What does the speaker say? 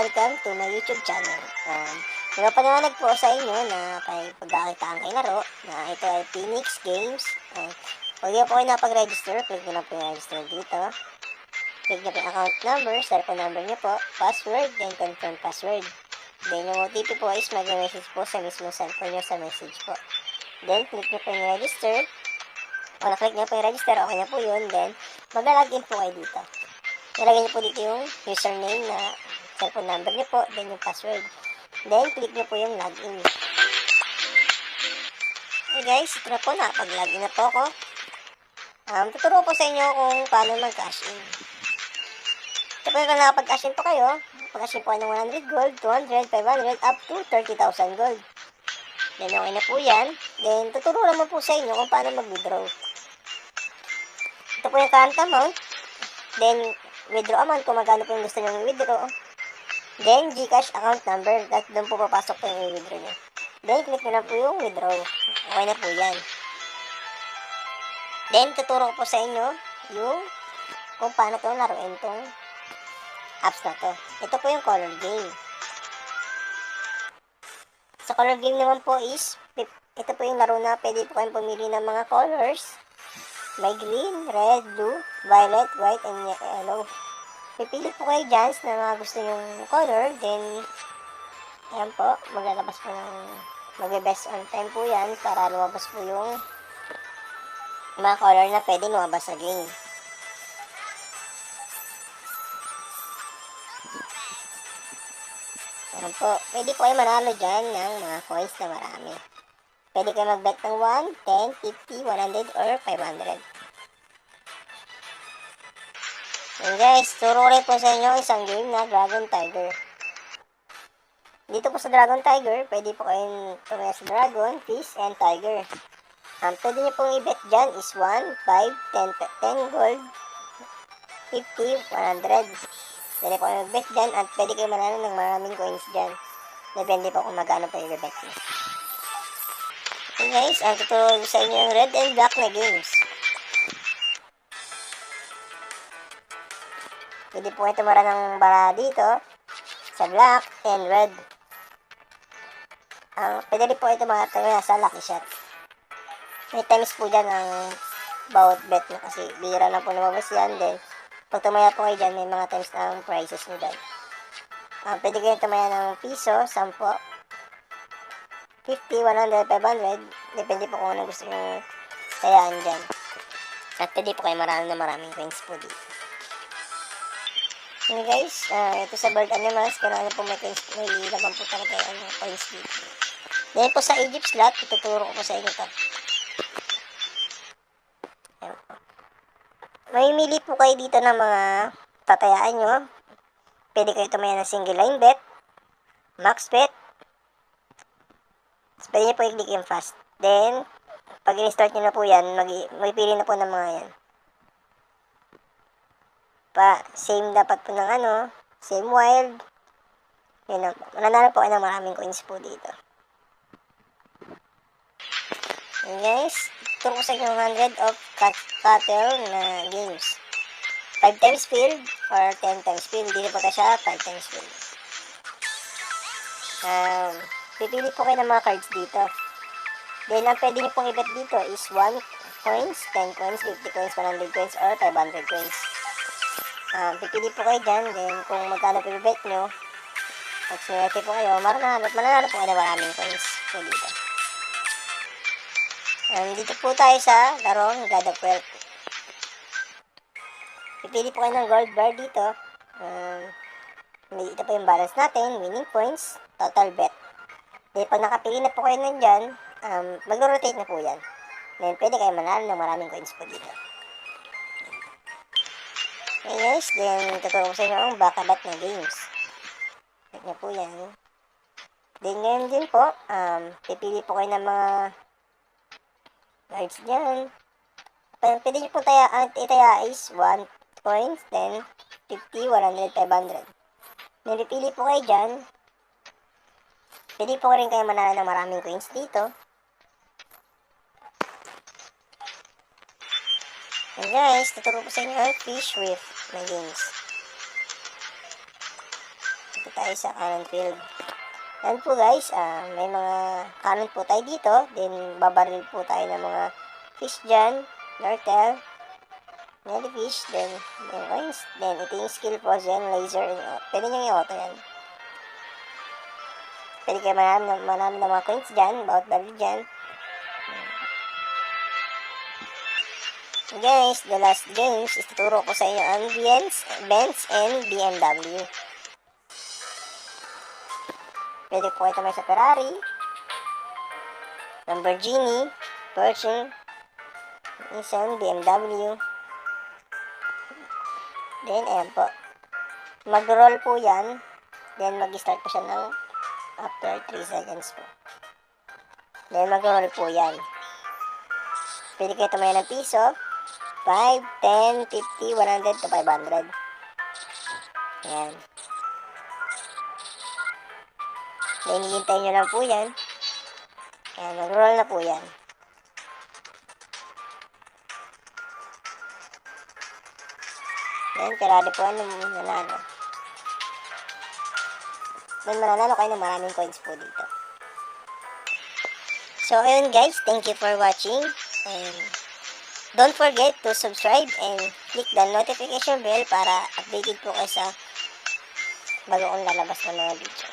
welcome to my YouTube channel. Pinapaliwanag po sa inyo na pagkakakitaan kayo laro na ito ay Phoenix Games. Pag po kayo napag-register, click nyo lang po yung register dito. Click nyo po yung account number, cellphone number nyo po, password, then confirm password. Then yung OTP po is mag-message po sa mismo cellphone nyo sa message po. Then click nyo po yung register. O na-click nyo po yung register, okay na po yun. Then mag-login po kayo dito. Nilagay niyo po dito yung username na cellphone number niyo po, then yung password. Then, click niyo po yung login. Okay guys, ito na po, nakapag-login na po ako. Tuturo ko sa inyo kung paano mag-cash in. Ito po yung nakapag-cash in po kayo. Pag-cash in po ng 100 gold, 200, 500, up to 30,000 gold. Then, okay na po yan. Then, tuturo naman po sa inyo kung paano mag-withdraw. Ito po yung current amount. Then, withdraw amount kung magkano po yung gusto nyo withdraw. Then, Gcash account number. At doon po papasok po yung withdraw nyo. Then, click nyo na po yung withdraw. Okay na po yan. Then, tuturo ko po sa inyo yung kung paano ito laruin itong apps na to. Ito po yung color game. Sa color game naman po is, ito po yung laro na pwede po kayong pumili ng mga colors. May green, red, blue, violet, white, and yellow. Pipili po kayo dyan na mga gusto nyong color. Then, ayan po, maglalabas po ng magbe-best on time po yan para lumabas po yung mga color na pwede lumabas sa game. Ayan po, pwede po kayo manalo dyan ng mga coins na marami. Pwede kayo mag-bet ng 1, 10, 50, 100, or 500. And guys, turo rin po sa inyo isang game na Dragon Tiger. Dito po sa Dragon Tiger, pwede po kayong tumaya sa Dragon, Fish, and Tiger. Pwede nyo pong i-bet dyan is 1, 5, 10 gold, 50, 100. Pwede po kayo mag-bet dyan at pwede kayo manalo ng maraming coins dyan. Depende po kung magkano po yung bet nyo. Okay guys, ang tuturo sa inyo yung red and black na games. Pwede po kayo tumara ng bara dito sa black and red. Pwede rin po ito tumara sa lucky shot. May times po dyan ang bawat bet na kasi bira lang po lumabas yan. Then, pag tumaya po kayo dyan, may mga times na ang prices nyo dyan. Pwede kayo tumaya ng piso, 10, 50, 100, 500. Depende po kung ano gusto nyo tayaan dyan. At pwede po kayo maraming coins po dito. Okay guys, ito sa bird animals, kung ano po may coins, may laman po talaga yung coins dito. Then po sa Egypt slot, ituturo ko po sa inyo to. Mamimili po kayo dito ng mga tatayaan nyo. Pwede kayo tumaya ng single line bet, max bet. Pwede nyo po i-click yung fast. Then, pag i-start nyo na po yan, magpili na po ng mga yan. Same dapat po ng same wild. Yun na po. Mananalo po kayo ng maraming coins po dito. And guys, turo ko sa inyo 100 of cattle na games. 5 times field or 10 times field. Dito po tayo siya 5 times field. Pipili po kayo ng mga cards dito. Then, ang pwede nyo pong i-bet dito is 1 coins, 10 coins, 50 coins, 100 coins, or 500 coins. Pipili po kayo dyan. Then, kung magkano po i-bet nyo, pag sinwerte po kayo, mananalo po kayo ng maraming coins po dito. Dito po tayo sa larong God of Wealth. Pipili po kayo ng gold bar dito. Dito po yung balance natin, winning points, total bet. Then, pag nakapili na po kayo nandyan, mag-rotate na po yan. Then, pwede kayo manalo ng maraming coins po dito. Okay guys, then, tuturo ko sa inyo ang bakabat na games. Check nyo po yan. Then, ngayon din po, pipili po kayo ng mga cards dyan. Pwede nyo po itaya is 1 coins, then 50, 100, 500. Then, pipili po kayo dyan. Pwede po rin kayo manalo ng maraming coins dito. And guys, tuturo ko sa inyo ang fish with na games. Dito tayo sa cannon field. Yan po guys, may mga cannon po tayo dito. Then, babaril po tayo ng mga fish dyan, turtle, jellyfish, then coins. Then, ito yung skill po dyan, laser. Pwede nyo i-auto yan. Pwede kayo manami ng mga coins dyan, bawat baril dyan. Guys, the last games is tuturo ko sa inyo ang Benz and BMW. Pwede po kayo tamay sa Ferrari, Lamborghini, Porsche, Nissan, BMW. Then, ayan po. Mag-roll po yan. Then, mag-start po siya ng after 3 seconds po. Then, mag-roll po yan. Pwede kayo tumaya ng piso. 5, 10, 50, 100 to 500. Ayan. Then, hihintayin nyo lang po yan. Ayan, mag-roll na po yan. Then, karali po ano nanalo. Then, mananalo kayo ng maraming coins po dito. So, ayun guys, thank you for watching. And don't forget to subscribe and click the notification bell para updated po kayo sa bago kong lalabas ng mga video.